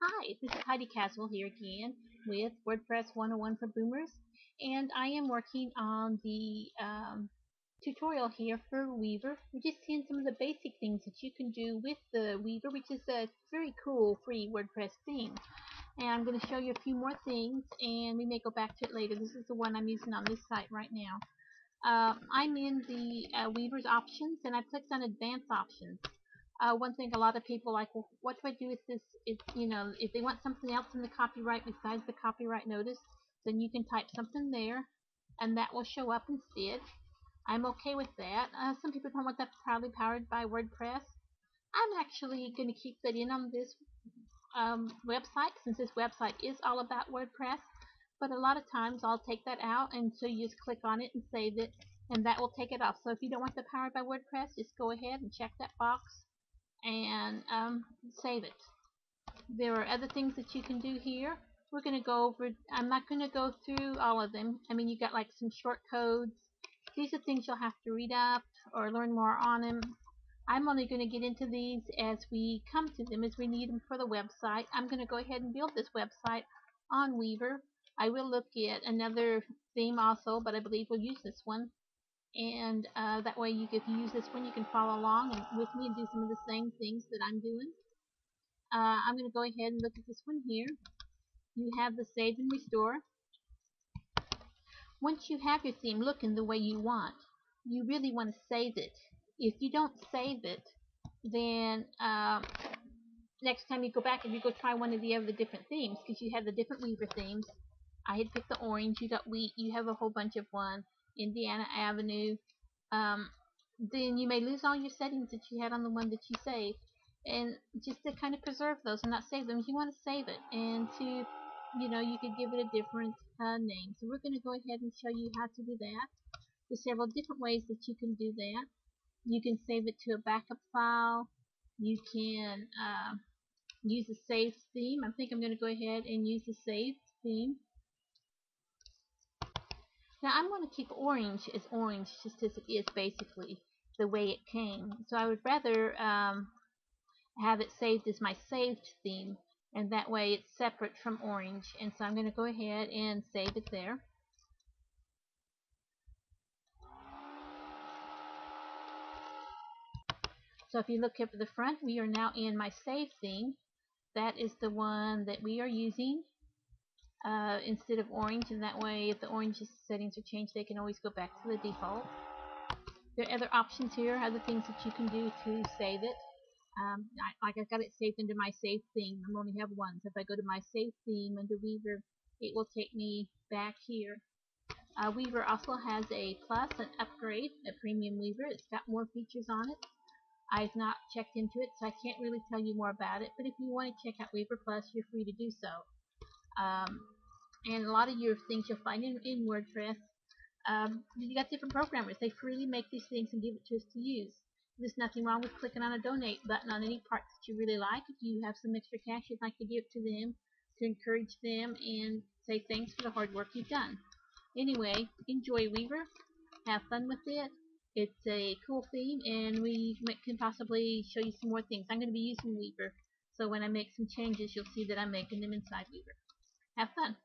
Hi, this is Heidi Caswell here again with WordPress 101 for Boomers, and I am working on the tutorial here for Weaver. We're just seeing some of the basic things that you can do with the Weaver, which is a very cool free WordPress theme. And I'm going to show you a few more things, and we may go back to it later. This is the one I'm using on this site right now. I'm in the Weaver's options, and I clicked on Advanced Options. One thing a lot of people like, well, what do I do with this? If they want something else in the copyright besides the copyright notice, then you can type something there, and that will show up instead. I'm okay with that. Some people don't want that probably powered by WordPress. I'm actually going to keep that in on this website, since this website is all about WordPress. But a lot of times I'll take that out, and so you just click on it and save it, and that will take it off. So if you don't want the powered by WordPress, just go ahead and check that box and save it. There are other things that you can do here. We're going to go over, I'm not going to go through all of them. I mean, you got like some short codes. These are things you'll have to read up or learn more on them. I'm only going to get into these as we come to them, as we need them for the website. I'm going to go ahead and build this website on Weaver. I will look at another theme also, but I believe we'll use this one. And that way, if you use this one, you can follow along and with me and do some of the same things that I'm doing. I'm going to go ahead and look at this one here. You have the save and restore. Once you have your theme looking the way you want, you really want to save it. If you don't save it, then next time you go back and you go try one of the other different themes, because you have the different Weaver themes. I had picked the orange, you got wheat, you have a whole bunch of one, Indiana Avenue. Then you may lose all your settings that you had on the one that you saved. And just to kind of preserve those and not save them, you want to save it. And to, you could give it a different name. So we're going to go ahead and show you how to do that. There's several different ways that you can do that. You can save it to a backup file. You can use a saved theme. I think I'm going to go ahead and use the saved theme. Now I'm going to keep orange as orange, just as it is basically the way it came. So I would rather have it saved as my saved theme, and that way it's separate from orange. And so I'm going to go ahead and save it there. So if you look up at the front, we are now in my save theme. That is the one that we are using instead of orange, and that way if the orange settings are changed, they can always go back to the default. There are other options here, other things that you can do to save it. I've got it saved into my save theme. I only have one. So if I go to my save theme under Weaver, it will take me back here. Weaver also has a plus, an upgrade, a premium Weaver. It's got more features on it. I've not checked into it, so I can't really tell you more about it. But if you want to check out Weaver Plus, you're free to do so. And a lot of your things you'll find in WordPress. You got different programmers. They freely make these things and give it to us to use. There's nothing wrong with clicking on a donate button on any parts that you really like. If you have some extra cash you'd like to give to them, to encourage them and say thanks for the hard work you've done. Anyway, enjoy Weaver. Have fun with it. It's a cool theme, and we can possibly show you some more things. I'm going to be using Weaver, so when I make some changes, you'll see that I'm making them inside Weaver. Have fun.